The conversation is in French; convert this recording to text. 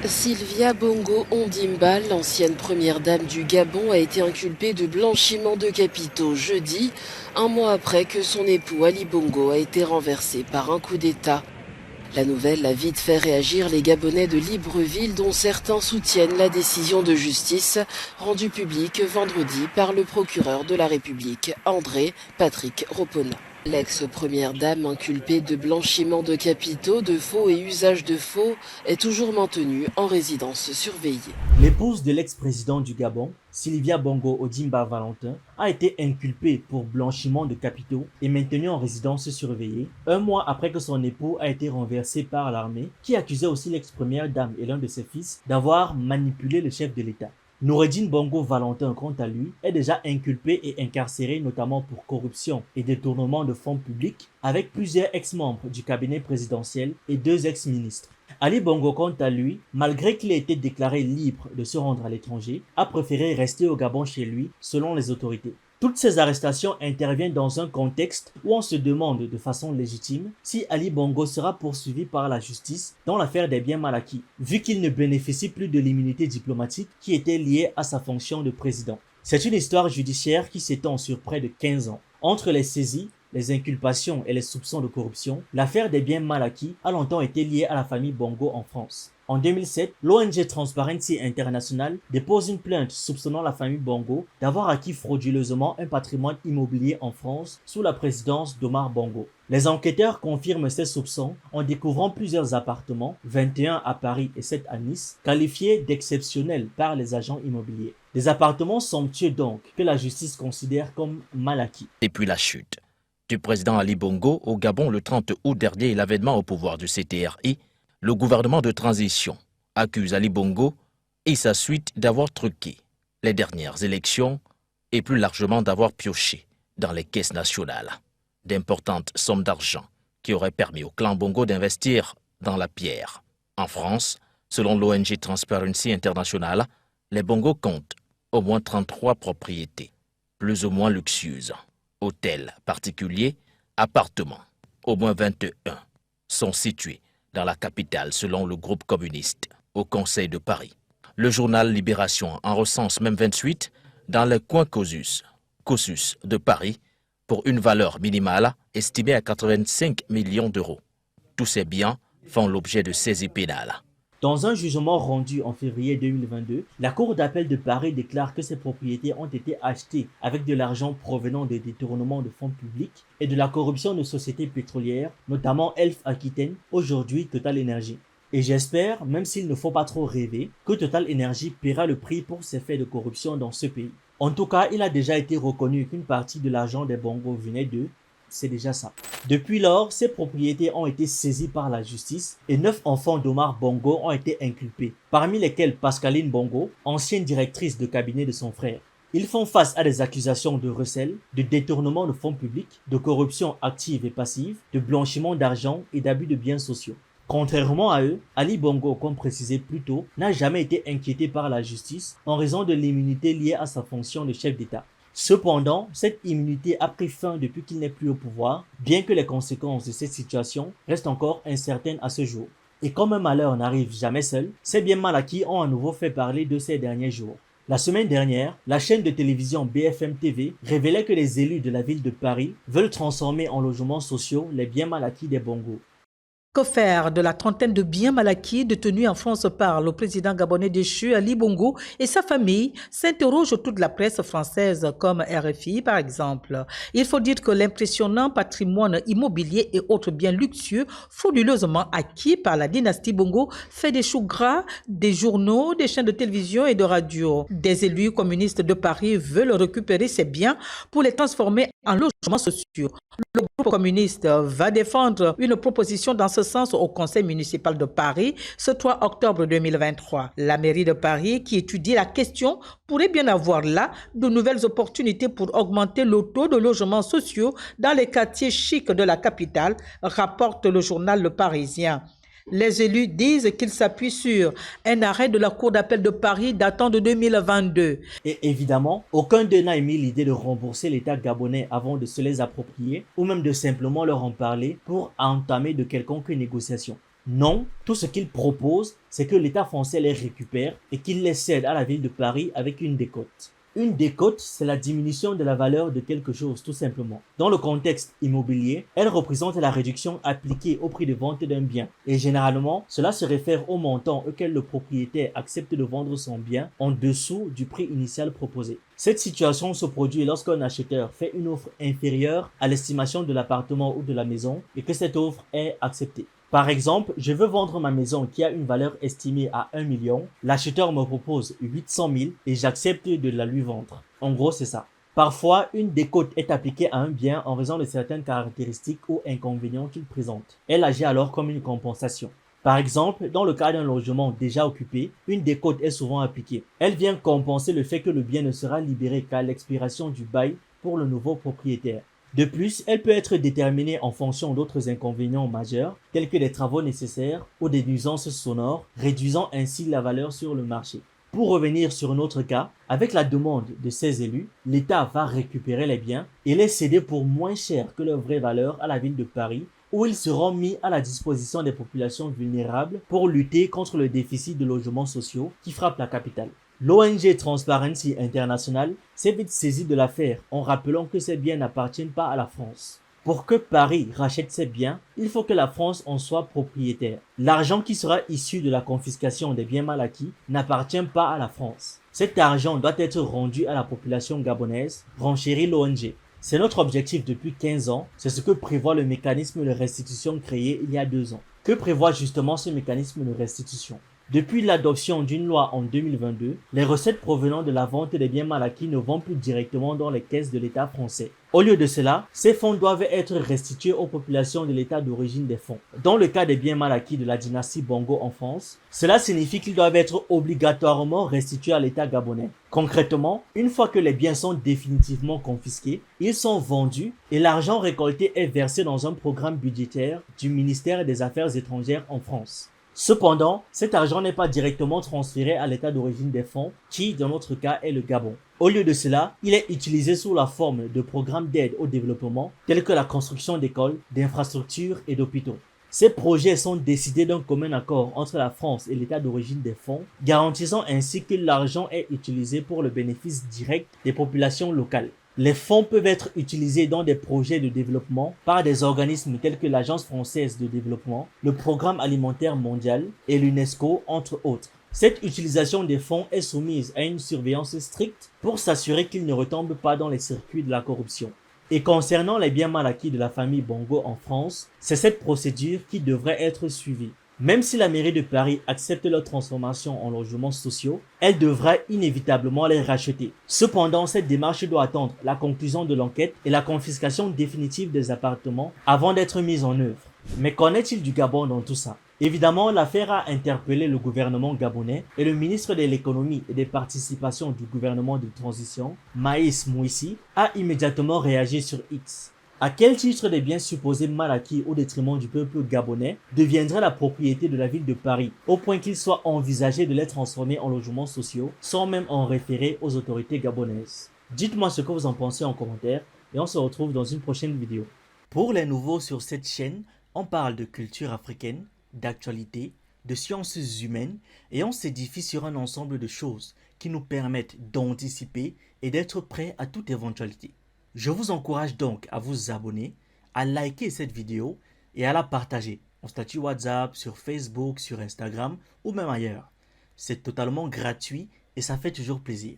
Sylvia Bongo Ondimba, l'ancienne première dame du Gabon, a été inculpée de blanchiment de capitaux jeudi, un mois après que son époux Ali Bongo a été renversé par un coup d'État. La nouvelle a vite fait réagir les Gabonais de Libreville, dont certains soutiennent la décision de justice rendue publique vendredi par le procureur de la République, André Patrick Ropona. L'ex-première dame inculpée de blanchiment de capitaux, de faux et usage de faux est toujours maintenue en résidence surveillée. L'épouse de l'ex-président du Gabon, Sylvia Bongo Ondimba Valentin, a été inculpée pour blanchiment de capitaux et maintenue en résidence surveillée, un mois après que son époux a été renversé par l'armée, qui accusait aussi l'ex-première dame et l'un de ses fils d'avoir manipulé le chef de l'État. Noureddine Bongo Valentin, quant à lui, est déjà inculpé et incarcéré notamment pour corruption et détournement de fonds publics avec plusieurs ex-membres du cabinet présidentiel et 2 ex-ministres. Ali Bongo, quant à lui, malgré qu'il ait été déclaré libre de se rendre à l'étranger, a préféré rester au Gabon chez lui, selon les autorités. Toutes ces arrestations interviennent dans un contexte où on se demande de façon légitime si Ali Bongo sera poursuivi par la justice dans l'affaire des biens mal acquis, vu qu'il ne bénéficie plus de l'immunité diplomatique qui était liée à sa fonction de président. C'est une histoire judiciaire qui s'étend sur près de 15 ans. Entre les saisies, les inculpations et les soupçons de corruption, l'affaire des biens mal acquis a longtemps été liée à la famille Bongo en France. En 2007, l'ONG Transparency International dépose une plainte soupçonnant la famille Bongo d'avoir acquis frauduleusement un patrimoine immobilier en France sous la présidence d'Omar Bongo. Les enquêteurs confirment ces soupçons en découvrant plusieurs appartements, 21 à Paris et 7 à Nice, qualifiés d'exceptionnels par les agents immobiliers. Des appartements somptueux donc, que la justice considère comme mal acquis. Et puis la chute du président Ali Bongo au Gabon le 30 août dernier et l'avènement au pouvoir du CTRI, le gouvernement de transition accuse Ali Bongo et sa suite d'avoir truqué les dernières élections et plus largement d'avoir pioché dans les caisses nationales d'importantes sommes d'argent qui auraient permis au clan Bongo d'investir dans la pierre. En France, selon l'ONG Transparency International, les Bongo comptent au moins 33 propriétés, plus ou moins luxueuses. Hôtels particuliers, appartements, au moins 21, sont situés dans la capitale selon le groupe communiste au Conseil de Paris. Le journal Libération en recense même 28 dans les coins Cossus de Paris pour une valeur minimale estimée à 85 millions d'euros. Tous ces biens font l'objet de saisies pénales. Dans un jugement rendu en février 2022, la Cour d'appel de Paris déclare que ces propriétés ont été achetées avec de l'argent provenant des détournements de fonds publics et de la corruption de sociétés pétrolières, notamment Elf Aquitaine, aujourd'hui Total Energy. Et j'espère, même s'il ne faut pas trop rêver, que Total Energy paiera le prix pour ses faits de corruption dans ce pays. En tout cas, il a déjà été reconnu qu'une partie de l'argent des Bongo venait d'eux. C'est déjà ça. Depuis lors, ces propriétés ont été saisies par la justice et 9 enfants d'Omar Bongo ont été inculpés, parmi lesquels Pascaline Bongo, ancienne directrice de cabinet de son frère. Ils font face à des accusations de recel, de détournement de fonds publics, de corruption active et passive, de blanchiment d'argent et d'abus de biens sociaux. Contrairement à eux, Ali Bongo, comme précisé plus tôt, n'a jamais été inquiété par la justice en raison de l'immunité liée à sa fonction de chef d'État. Cependant, cette immunité a pris fin depuis qu'il n'est plus au pouvoir, bien que les conséquences de cette situation restent encore incertaines à ce jour. Et comme un malheur n'arrive jamais seul, ces biens mal acquis ont à nouveau fait parler de ces derniers jours. La semaine dernière, la chaîne de télévision BFM TV révélait que les élus de la ville de Paris veulent transformer en logements sociaux les biens mal acquis des Bongo. Que faire de la trentaine de biens mal acquis détenus en France par le président gabonais déchu Ali Bongo et sa famille, s'interroge toute la presse française comme RFI par exemple. Il faut dire que l'impressionnant patrimoine immobilier et autres biens luxueux frauduleusement acquis par la dynastie Bongo fait des choux gras des journaux, des chaînes de télévision et de radio. Des élus communistes de Paris veulent récupérer ces biens pour les transformer en logements sociaux. Le groupe communiste va défendre une proposition dans ce sens au Conseil municipal de Paris ce 3 octobre 2023. La mairie de Paris, qui étudie la question, pourrait bien avoir là de nouvelles opportunités pour augmenter le taux de logements sociaux dans les quartiers chics de la capitale, rapporte le journal Le Parisien. Les élus disent qu'ils s'appuient sur un arrêt de la Cour d'appel de Paris datant de 2022. Et évidemment, aucun d'eux n'a émis l'idée de rembourser l'État gabonais avant de se les approprier ou même de simplement leur en parler pour entamer de quelconques négociations. Non, tout ce qu'il propose, c'est que l'État français les récupère et qu'il les cède à la ville de Paris avec une décote. Une décote, c'est la diminution de la valeur de quelque chose, tout simplement. Dans le contexte immobilier, elle représente la réduction appliquée au prix de vente d'un bien. Et généralement, cela se réfère au montant auquel le propriétaire accepte de vendre son bien en dessous du prix initial proposé. Cette situation se produit lorsqu'un acheteur fait une offre inférieure à l'estimation de l'appartement ou de la maison et que cette offre est acceptée. Par exemple, je veux vendre ma maison qui a une valeur estimée à 1 million. L'acheteur me propose 800 000 et j'accepte de la lui vendre. En gros, c'est ça. Parfois, une décote est appliquée à un bien en raison de certaines caractéristiques ou inconvénients qu'il présente. Elle agit alors comme une compensation. Par exemple, dans le cas d'un logement déjà occupé, une décote est souvent appliquée. Elle vient compenser le fait que le bien ne sera libéré qu'à l'expiration du bail pour le nouveau propriétaire. De plus, elle peut être déterminée en fonction d'autres inconvénients majeurs, tels que des travaux nécessaires ou des nuisances sonores, réduisant ainsi la valeur sur le marché. Pour revenir sur un autre cas, avec la demande de ces élus, l'État va récupérer les biens et les céder pour moins cher que leur vraie valeur à la ville de Paris, où ils seront mis à la disposition des populations vulnérables pour lutter contre le déficit de logements sociaux qui frappe la capitale. L'ONG Transparency International s'est vite saisie de l'affaire en rappelant que ces biens n'appartiennent pas à la France. Pour que Paris rachète ces biens, il faut que la France en soit propriétaire. L'argent qui sera issu de la confiscation des biens mal acquis n'appartient pas à la France. Cet argent doit être rendu à la population gabonaise, renchérit l'ONG. C'est notre objectif depuis 15 ans, c'est ce que prévoit le mécanisme de restitution créé il y a 2 ans. Que prévoit justement ce mécanisme de restitution ? Depuis l'adoption d'une loi en 2022, les recettes provenant de la vente des biens mal acquis ne vont plus directement dans les caisses de l'État français. Au lieu de cela, ces fonds doivent être restitués aux populations de l'État d'origine des fonds. Dans le cas des biens mal acquis de la dynastie Bongo en France, cela signifie qu'ils doivent être obligatoirement restitués à l'État gabonais. Concrètement, une fois que les biens sont définitivement confisqués, ils sont vendus et l'argent récolté est versé dans un programme budgétaire du ministère des Affaires étrangères en France. Cependant, cet argent n'est pas directement transféré à l'état d'origine des fonds, qui, dans notre cas, est le Gabon. Au lieu de cela, il est utilisé sous la forme de programmes d'aide au développement, tels que la construction d'écoles, d'infrastructures et d'hôpitaux. Ces projets sont décidés d'un commun accord entre la France et l'état d'origine des fonds, garantissant ainsi que l'argent est utilisé pour le bénéfice direct des populations locales. Les fonds peuvent être utilisés dans des projets de développement par des organismes tels que l'Agence française de développement, le Programme alimentaire mondial et l'UNESCO, entre autres. Cette utilisation des fonds est soumise à une surveillance stricte pour s'assurer qu'ils ne retombent pas dans les circuits de la corruption. Et concernant les biens mal acquis de la famille Bongo en France, c'est cette procédure qui devrait être suivie. Même si la mairie de Paris accepte leur transformation en logements sociaux, elle devra inévitablement les racheter. Cependant, cette démarche doit attendre la conclusion de l'enquête et la confiscation définitive des appartements avant d'être mise en œuvre. Mais qu'en est-il du Gabon dans tout ça ? Évidemment, l'affaire a interpellé le gouvernement gabonais et le ministre de l'économie et des participations du gouvernement de transition, Maïs Mouissi, a immédiatement réagi sur X. À quel titre des biens supposés mal acquis au détriment du peuple gabonais deviendraient la propriété de la ville de Paris, au point qu'il soit envisagé de les transformer en logements sociaux, sans même en référer aux autorités gabonaises? Dites-moi ce que vous en pensez en commentaire et on se retrouve dans une prochaine vidéo. Pour les nouveaux sur cette chaîne, on parle de culture africaine, d'actualité, de sciences humaines et on s'édifie sur un ensemble de choses qui nous permettent d'anticiper et d'être prêts à toute éventualité. Je vous encourage donc à vous abonner, à liker cette vidéo et à la partager en statut WhatsApp, sur Facebook, sur Instagram ou même ailleurs. C'est totalement gratuit et ça fait toujours plaisir.